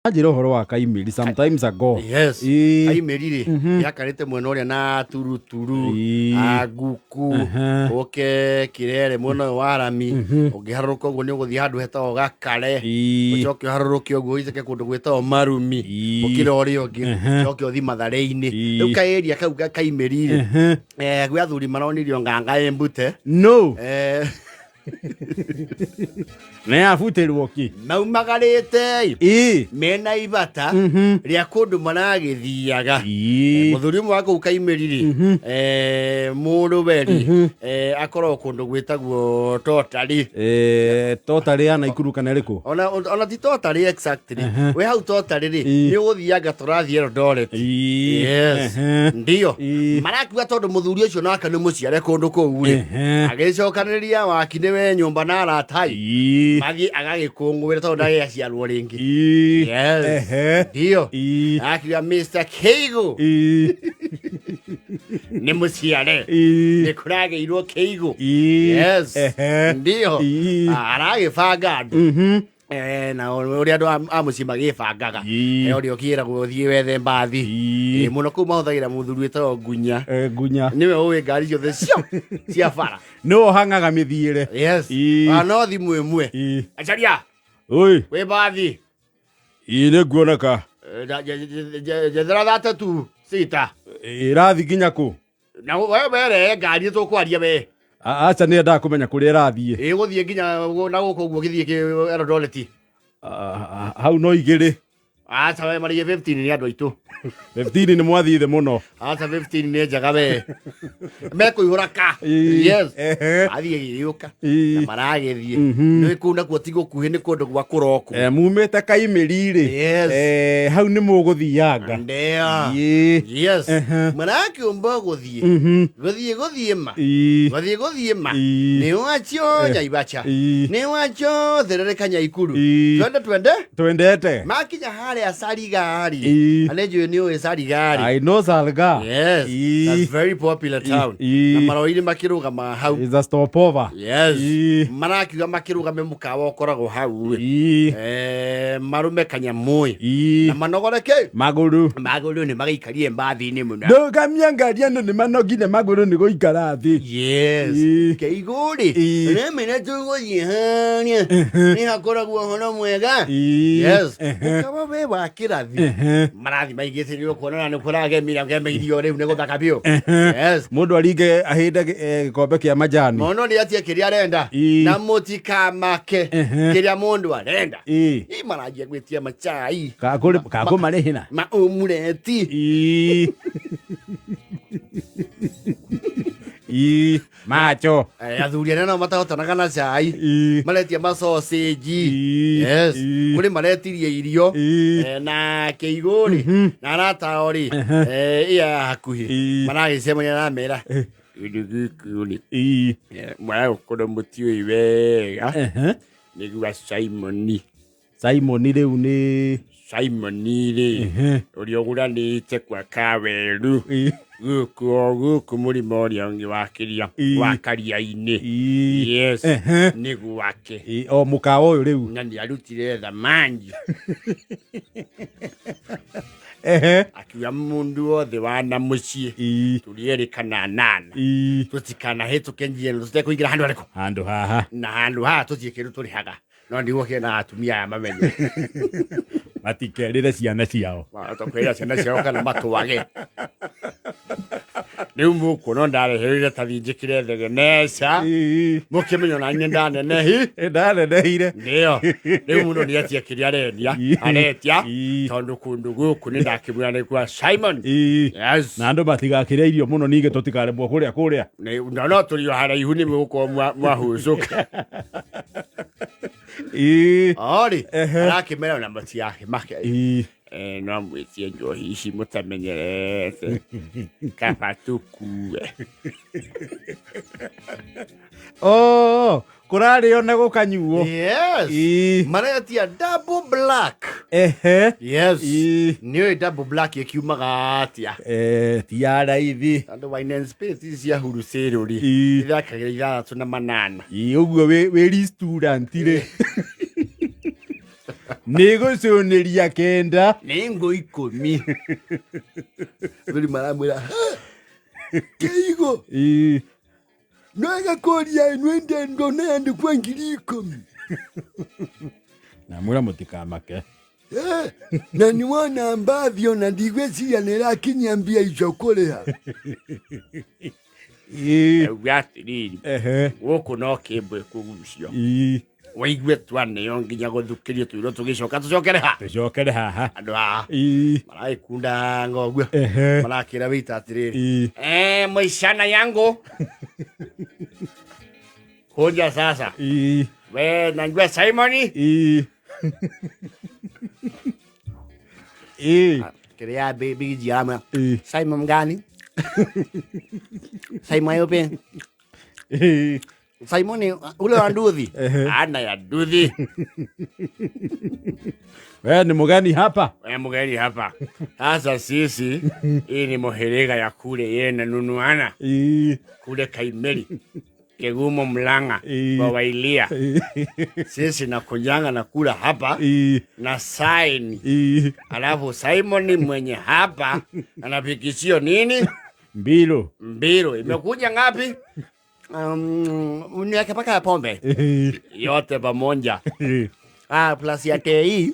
Ajira horo wa kaimiri sometimes ago. Yes. Kaimiri yakarite mwena uria na turuturu, aguku, oke kirere mwena wa Arami, ugiharuruka uguo ni uguthii handu hetagwo Gakare, ucoke uharuruke uguo iceke kundu gwetagwo Marumi, ukire uria ungi, ucoke uthii Mathare-ini. Riu ka area kau ga Kaimiri gwi athuri maronirio nganga embute. No. Ne afuterwo ki maumagarite mena ibata ria kundu maragithiaga muthuri umwe wa kuu Kaimiri muruberi akorwo kundu gwitagwo Totari Totari ana ikuru kana riku ona ti Totari exactly we hau Totari ri ni uguthiaga turathie Eldoret. Yes ndio marakuga tondu muthuri ucio naka ni muciare kundu kuu ri agicokaniria wakine we nyumba na arata magi agagikungwira tondu ndage aciarwo ringi. Yes ndio akiga Mr. Kiagu ni muciare ni kurageirwo Kiagu. Yes ndio aragibanga andu na uria andu amuci magibangaga uria ukiragwo uthie wethe mbathi muno kuu mahuthagira muthuri wetagwo Ngunya niwe uwi ngari ciothe cia bara no hangaga mithiire. Yes no thimu imwe acaria oi we mbathi ine nguoneka jethera thate tu sita irathi nginya ku na we were ngari tukwaria we acha ni nda kumenya kuri irathie guthie nginya na guko guo githie Eldoret hau no igiri acha we mari 15 ni andu aitu 15 ni mwathithe muno acha 15 ni njaga we mekuihuraka. Yes athie yuka na maragethie ni kuna kuo tigo kuhi ni kundu gwa kuroko mumete Kaimiri ri hau ni muguthianga ndia. Yes marakiumba guthie guthie ma ni wacho nyaibacha ni wacho therereka Nyaikuru twendete makinya hare Sarigari anejo ni o Sarigari. I know Salga. Yes that's very popular town na maroiri makiruga ma hau is a stopover. Yes marakiuga makiruga me mukawa ukoragwo hau marume kanyamui na manogoreke maguru ni magaikarie mbathi ni muno ndogamia ngari ano ni manogine maguru ni guikara thi. Yes Kiaguri remene tuguthie hania ni hakoragwo hono mwega. Yes ukawa we wa kirathi marathi maigithirio kuonana ni kuragemira ngemeithio riu ni guthaka bio. Yes mundu aringe ahinde gikombe kia majani mono ni atie kiria arenda na mutikamake kiria mundu arenda marajia gwitia machai kako marihina maumureti macho athuri ena no matahotanaga na chai maretia masausage. Yes kuri maretirie irio na Kiaguri na arata ori ia hakuhi maragicemania na mera ndigikuni mwana ukoro mutio iwega nigua Simon riu ni Simon ri uria uguranite kwa kaweru guku murimo uria ungi wakiria wa Karia-ini. Yes nigu wake o mukawa uyu riu na ni arutire thamani akiwa mundu othe wana mucii turierikana nana tutikana hituke njia tutekuingira handu ariku handu haha tutie kindu turihaga no ndigwo kena atumia aya mamenye matikerire ciana ciao tokwira ciana ciao kana matwage riu mukuona ndareherire tathinjikire thegeneca mukimenyo na nye ndanenehire ndio riu muno ni atia kiria aretia tondu kundu guku ni ndakimwira ni kwa Simon. Yes na andu matigakire irio muno ninge tutikaremwo kuria no turio haraihu ni muko mwahucuka ori arakimera na mati yake make no mwitie njohi ici mutamenyerete kabatukuwe kurario na gukanyuo. Yes maretia double black. Yes ni double black ikiumaga atia tiara ithi andu wine and spirit cia huru ceruri ithakagira ithatatu na manana uguo we restaurant ri Nego cioneria kenda. Nengo 10. Bali maramwira. Kiagu. Noega koria nwende ndona ndi kwa ngiri 10. Na mwira mutikamake. Na niwana ambavyo na ndigwezi yanera kinyambia ichokolea. Ugatiriri. Woko no kebwe kugucio. Waigwe twane yonginya guthukirio twiro tugicoka tucokere ha. Tucokere haha. Andu ha. Marai kunda ngogwe. Marakira wita atiriri. Maishana yangu. Hoja sasa. We najua Simoni. Kaya baby jama. Simon gani? Simon yope. Simoni ule anduthi. Ana ya duthi. Wewe ni mgani hapa? Wewe mgani hapa? Sasa sisi hii ni moherega ya kule yena nunuana. Kule Kaimeli. Kegumo Mlanga kwa Wailia. Sisi na kujanga na kula hapa na sign. Alafu Simon mwenye hapa anapikishio nini? Mbilo. Imekuja ngapi? Uniweke paka ya pombe. Yote pamoja. Plus ya tei.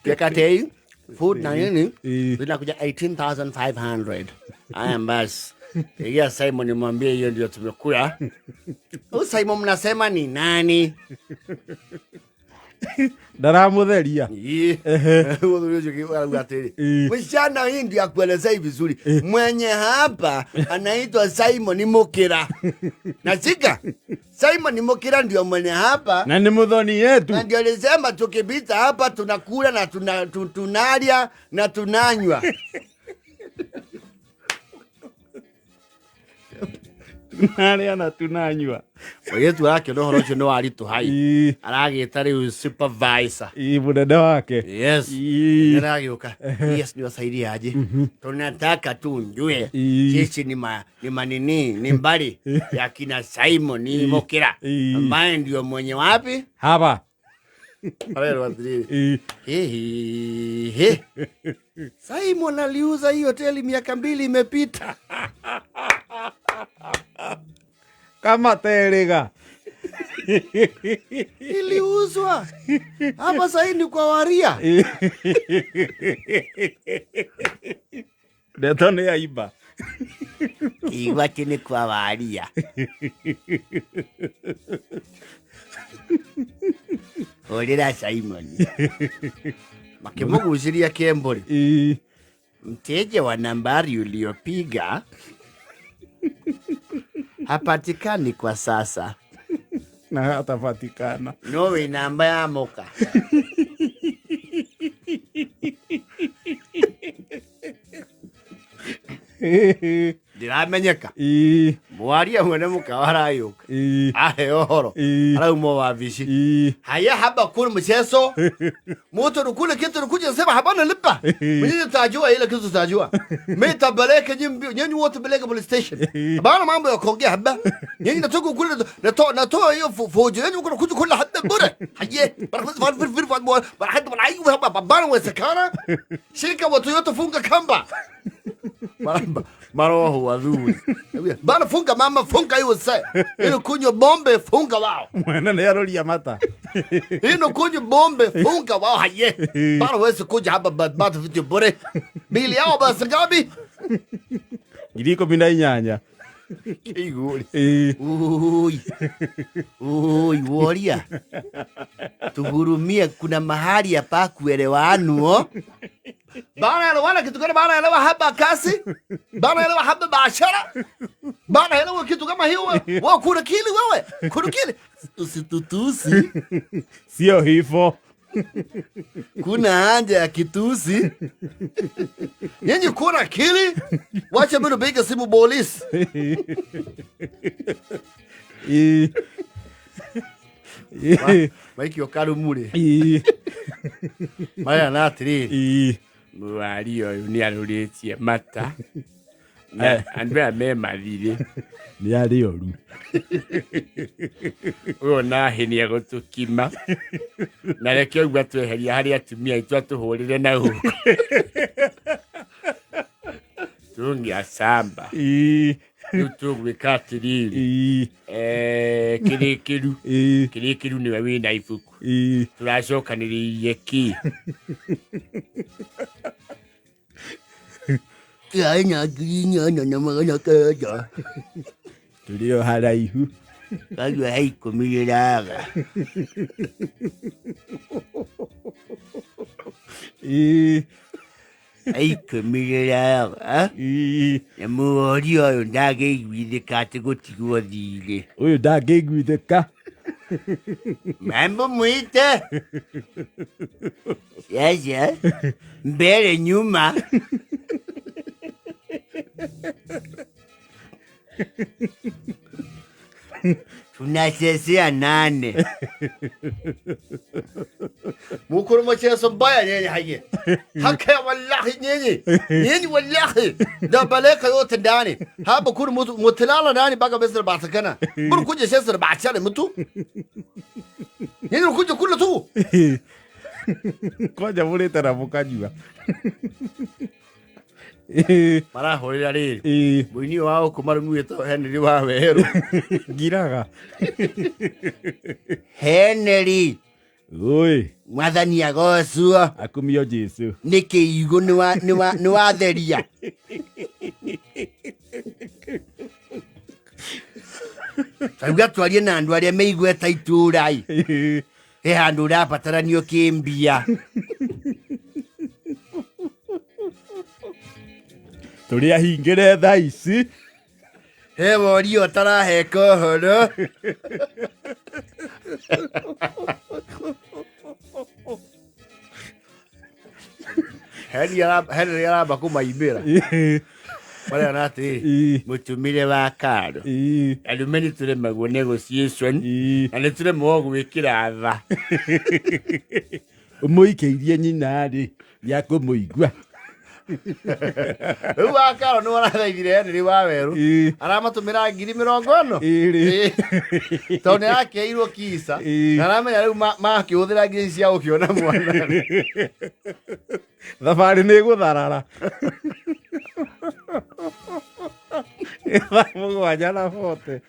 Pika tei. Food na nini? Zinakuja 18,500. Basi. Iya Simon mwambie hiyo ndio tumekuya. Simon mnasema ni nani? Ndaramutheria. Mshana hii ndio akuelezea vizuri. Mwenye hapa anaitwa Simon Mukira. Nasika? Simon Mukira ndio mwenye hapa. Na ni mudhoni yetu. Na ndio alisema tukipita hapa tunakula na tunalia na tunanywa. Nani ana tunanywa. Yetu yake no horocho no ari tu hai. Aragitari supervisor. Budada wake. Yes. Aragioka. Yes ni wasaidi aje. Tunataka tu njue. Sisi ni manini ni mbali ya kina Simon Mukira. Ambaye ndio mwenye wapi? Hapa. Alero wadiri. Simon aliuza hii hoteli miaka 2 imepita. Kama terega. Iliuzwa. Hapa sasa ni kwa Waria. Detone ya iba. Iwati ni kwa Waria. Olera Simon. Makemogu usiria Kembori. Mteja wa nambari uliopiga hapatikani kwa sasa. Na hatapatikana. Nowe namba ya moka. Diramenyeka. Mwaria mwene muka warayuka. Ahe ohoro. Ala umo wabishi. Haya haba kule mchezo. Moto rukule kitu rukuja sema habana lipa. Mwenye tajua ile kitu tajua. Meta baleka nyinyi wote baleka police station. Bana mambo ya kuongea haba. Nyinyi natoka kule natoa hiyo fojo. Nyinyi uko kuja kula hada bure. Haye. Bara hada malaiku haba bana wesekana. Shika watu yote funga kamba. Maroho wadhuri. Bana funga mama funga hiyo sasa. Ino kunywa bombe funga wao. Mwana na yarolia mata. Ino kunywa bombe funga wao haye. Bana wese kuja hapa bata vitu bure. Bili yao basi ngapi? Giliko binainyanya. Kiagu. Ui Waria. Tuhurumia kuna mahali hapa kuelewana. Bana elewana kitu gani? Bana elewa haba kasi? Bana elewa haba biashara? Bana elewa kitu kama hiyo? Wao kuna kili wewe? Kuna kili? Usitutusi. Sio hivyo. Kuna haja ya kitusi. Nyinyi kuna kili? Wacha mimi nipige simu polisi. Maiki okaru mure. Maya na atiri. Mwario ni aruretie mata. Andrea me mathire. Ni ari oru. Uyo na henia gutukima. Na reke ugwa tweheria hari atumia itu atuhurire na huko. Tungi asamba. Tutugwika atiriri. Kirikiru niwe wina ibuku. Turacokaniririe ki. Kanya ginya na magana kaja. Tulio haraihu. Kaja haikumiriraga. Haikumiriraga. Na muori oyo ndageiguithĩka atĩ gũtigwo thirĩ. Ũyũ ndangĩiguithĩka. Mambo mwite. Sasa mbele nyuma. Tunachezea nane. Mukuru mchezo mbaya nyeni haye. Haka wallahi nyeni. Nyeni wallahi. Da baleka yote ndani. Hapa kuru mutilala nani baka besra batakana. Buru kuja shesra baachane mtu. Nyeni kuja kula tu. Koja muleta na mukajua. Mara horira riri. Muini wao kumarumu yeto Henry wa weru. Giraga. Henry. Oi. Mwathani agocwo. Akumio Jesu. Niki igu ni wa theria. Tauga twarie na andu aria meigweta iturai. He handu rapataranio kimbia. Turi ahingire thaa ici. He wori otaraheka horo. Henry aramba kumaibira. Wale nati mutumire wa karo. Alumeni ture magwo negotiation. Ane ture mwogu wikira tha. Umuikeirie nyina ri ya kumuigua. Uyu wa karo no arathaithire Henry wa weru. Aramatumira 50,000. Tone yake irwo kisa. Na aramenya riu makiuthira ngiri cia ukiona mwana. Thabarĩ nĩ gũtharara. Mũgwanja na bote.